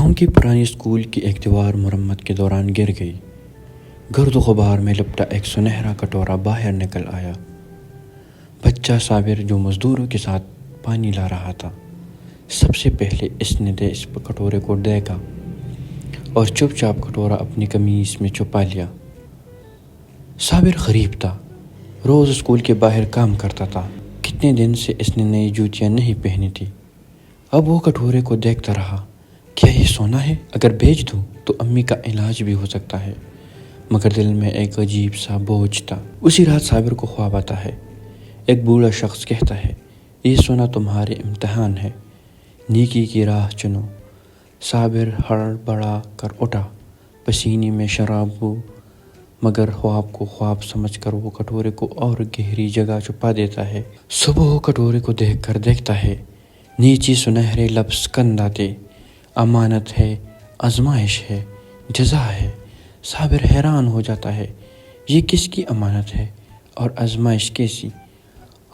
گاؤں کی پرانی اسکول کی ایک دیوار مرمت کے دوران گر گئی۔ گرد و غبار میں لپٹا ایک سنہرا کٹورا باہر نکل آیا۔ بچہ صابر جو مزدوروں کے ساتھ پانی لا رہا تھا، سب سے پہلے اس نے اس کٹورے کو دیکھا اور چپ چاپ کٹورا اپنی قمیص میں چھپا لیا۔ صابر غریب تھا، روز اسکول کے باہر کام کرتا تھا۔ کتنے دن سے اس نے نئی جوتیاں نہیں پہنی تھی۔ اب وہ کٹورے کو دیکھتا رہا۔ کیا یہ سونا ہے؟ اگر بیچ دوں تو امی کا علاج بھی ہو سکتا ہے، مگر دل میں ایک عجیب سا بوجھ تھا۔ اسی رات صابر کو خواب آتا ہے۔ ایک بوڑھا شخص کہتا ہے، یہ سونا تمہارے امتحان ہے، نیکی کی راہ چنو۔ صابر ہڑبڑا کر اٹھا، پسینے میں شرابو، مگر خواب کو خواب سمجھ کر وہ کٹورے کو اور گہری جگہ چھپا دیتا ہے۔ صبح وہ کٹورے کو دیکھ کر دیکھتا ہے، نیچے سنہرے لفظ کند آتے، امانت ہے، آزمائش ہے، جزا ہے۔ صابر حیران ہو جاتا ہے، یہ کس کی امانت ہے اور آزمائش کیسی؟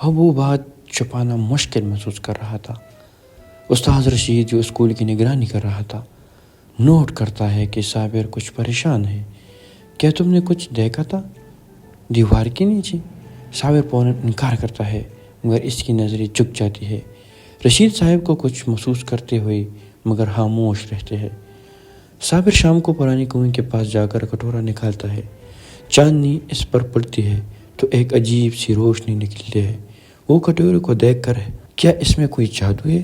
اب وہ بات چھپانا مشکل محسوس کر رہا تھا۔ استاد رشید جو اسکول کی نگرانی کر رہا تھا، نوٹ کرتا ہے کہ صابر کچھ پریشان ہے۔ کیا تم نے کچھ دیکھا تھا دیوار کے نیچے؟ صابر فوراً انکار کرتا ہے، مگر اس کی نظریں جھک جاتی ہے۔ رشید صاحب کو کچھ محسوس کرتے ہوئے مگر خاموش رہتے ہیں۔ صابر شام کو پرانی کنویں کے پاس جا کر کٹورا نکالتا ہے۔ چاندنی اس پر پڑتی ہے تو ایک عجیب سی روشنی نکلتی ہے۔ وہ کٹورے کو دیکھ کر، کیا اس میں کوئی جادو ہے؟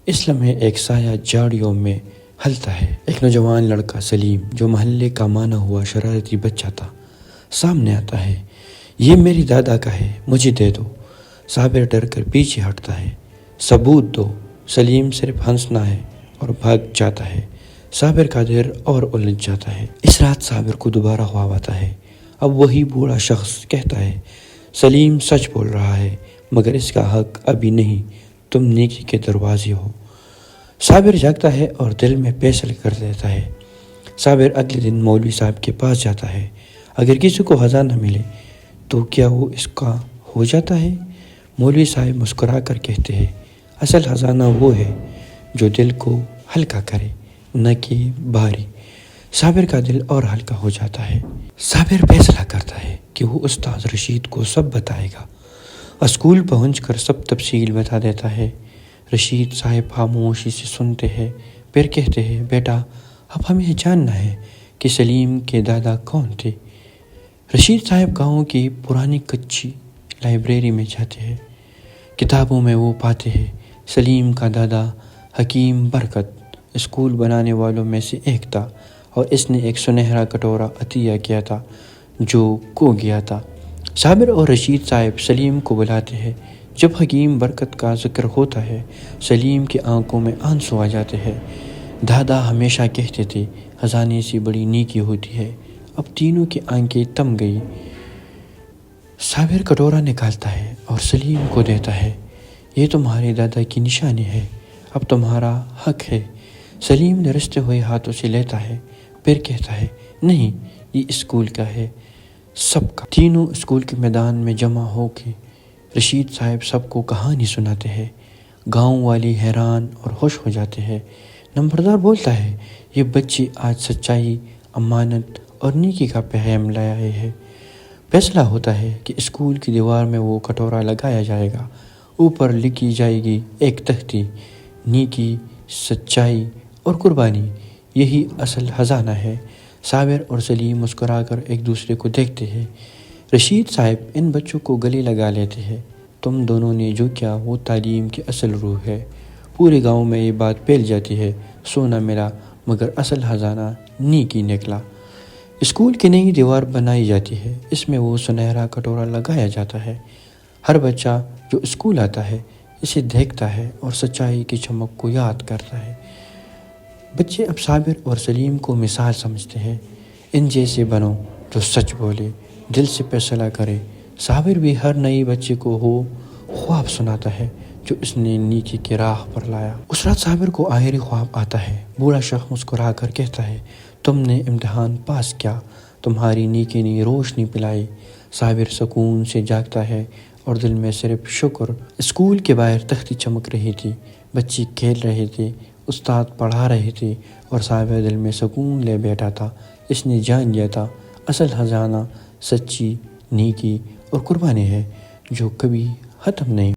اس لمحے ایک سایہ جھاڑیوں میں ہلتا ہے۔ ایک نوجوان لڑکا سلیم، جو محلے کا مانا ہوا شرارتی بچہ تھا، سامنے آتا ہے۔ یہ میری دادا کا ہے، مجھے دے دو۔ صابر ڈر کر پیچھے ہٹتا ہے۔ ثبوت دو۔ سلیم صرف ہنسنا ہے اور بھاگ جاتا ہے۔ صابر کا دل اور الجھ جاتا ہے۔ اس رات صابر کو دوبارہ خواب آتا ہے۔ اب وہی بوڑھا شخص کہتا ہے، سلیم سچ بول رہا ہے، مگر اس کا حق ابھی نہیں، تم نیکی کے دروازے ہو۔ صابر جاگتا ہے اور دل میں فیصلہ کر دیتا ہے۔ صابر اگلے دن مولوی صاحب کے پاس جاتا ہے۔ اگر کسی کو خزانہ ملے تو کیا وہ اس کا ہو جاتا ہے؟ مولوی صاحب مسکرا کر کہتے ہیں، اصل خزانہ وہ ہے جو دل کو ہلکا کرے، نہ کہ بھاری۔ صابر کا دل اور ہلکا ہو جاتا ہے۔ صابر فیصلہ کرتا ہے کہ وہ استاد رشید کو سب بتائے گا۔ اسکول پہنچ کر سب تفصیل بتا دیتا ہے۔ رشید صاحب خاموشی سے سنتے ہیں، پھر کہتے ہیں، بیٹا اب ہمیں جاننا ہے کہ سلیم کے دادا کون تھے۔ رشید صاحب گاؤں کی پرانی کچی لائبریری میں جاتے ہیں۔ کتابوں میں وہ پاتے ہیں، سلیم کا دادا حکیم برکت اسکول بنانے والوں میں سے ایک تھا، اور اس نے ایک سنہرا کٹورا عطیہ کیا تھا جو کھو گیا تھا۔ صابر اور رشید صاحب سلیم کو بلاتے ہیں۔ جب حکیم برکت کا ذکر ہوتا ہے، سلیم کی آنکھوں میں آنسو آ جاتے ہیں۔ دادا ہمیشہ کہتے تھے، خزانے سے بڑی نیکی ہوتی ہے۔ اب تینوں کی آنکھیں تم گئی۔ صابر کٹورا نکالتا ہے اور سلیم کو دیتا ہے۔ یہ تمہارے دادا کی نشانی ہے، اب تمہارا حق ہے۔ سلیم لرزتے ہوئے ہاتھوں سے لیتا ہے، پھر کہتا ہے، نہیں، یہ اسکول کا ہے، سب کا۔ تینوں اسکول کے میدان میں جمع ہو کے رشید صاحب سب کو کہانی سناتے ہیں۔ گاؤں والے حیران اور خوش ہو جاتے ہیں۔ نمبردار بولتا ہے، یہ بچے آج سچائی، امانت اور نیکی کا پیغام لائے ہیں۔ فیصلہ ہوتا ہے کہ اسکول کی دیوار میں وہ کٹورا لگایا جائے گا۔ اوپر لکھی جائے گی ایک تختی، نیکی، سچائی اور قربانی، یہی اصل خزانہ ہے۔ صابر اور سلیم مسکرا کر ایک دوسرے کو دیکھتے ہیں۔ رشید صاحب ان بچوں کو گلے لگا لیتے ہیں، تم دونوں نے جو کیا وہ تعلیم کی اصل روح ہے۔ پورے گاؤں میں یہ بات پھیل جاتی ہے، سونا ملا مگر اصل خزانہ نیکی نکلا۔ اسکول کی نئی دیوار بنائی جاتی ہے، اس میں وہ سنہرا کٹورا لگایا جاتا ہے۔ ہر بچہ جو اسکول آتا ہے اسے دیکھتا ہے اور سچائی کی چمک کو یاد کرتا ہے۔ بچے اب صابر اور سلیم کو مثال سمجھتے ہیں، ان جیسے بنو جو سچ بولے، دل سے فیصلہ کرے۔ صابر بھی ہر نئی بچے کو وہ خواب سناتا ہے جو اس نے نیکی کی راہ پر لایا۔ اس رات صابر کو آخری خواب آتا ہے۔ بوڑھا شخص مسکرا کر کہتا ہے، تم نے امتحان پاس کیا، تمہاری نیکی نے روشنی پلائی۔ صابر سکون سے جاگتا ہے اور دل میں صرف شکر۔ اسکول کے باہر تختی چمک رہی تھی، بچے کھیل رہے تھے استاد پڑھا رہے تھے اور صابر دل میں سکون لے بیٹھا تھا۔ اس نے جان لیا تھا اصل خزانہ سچی نیکی اور قربانی ہے جو کبھی ختم نہیں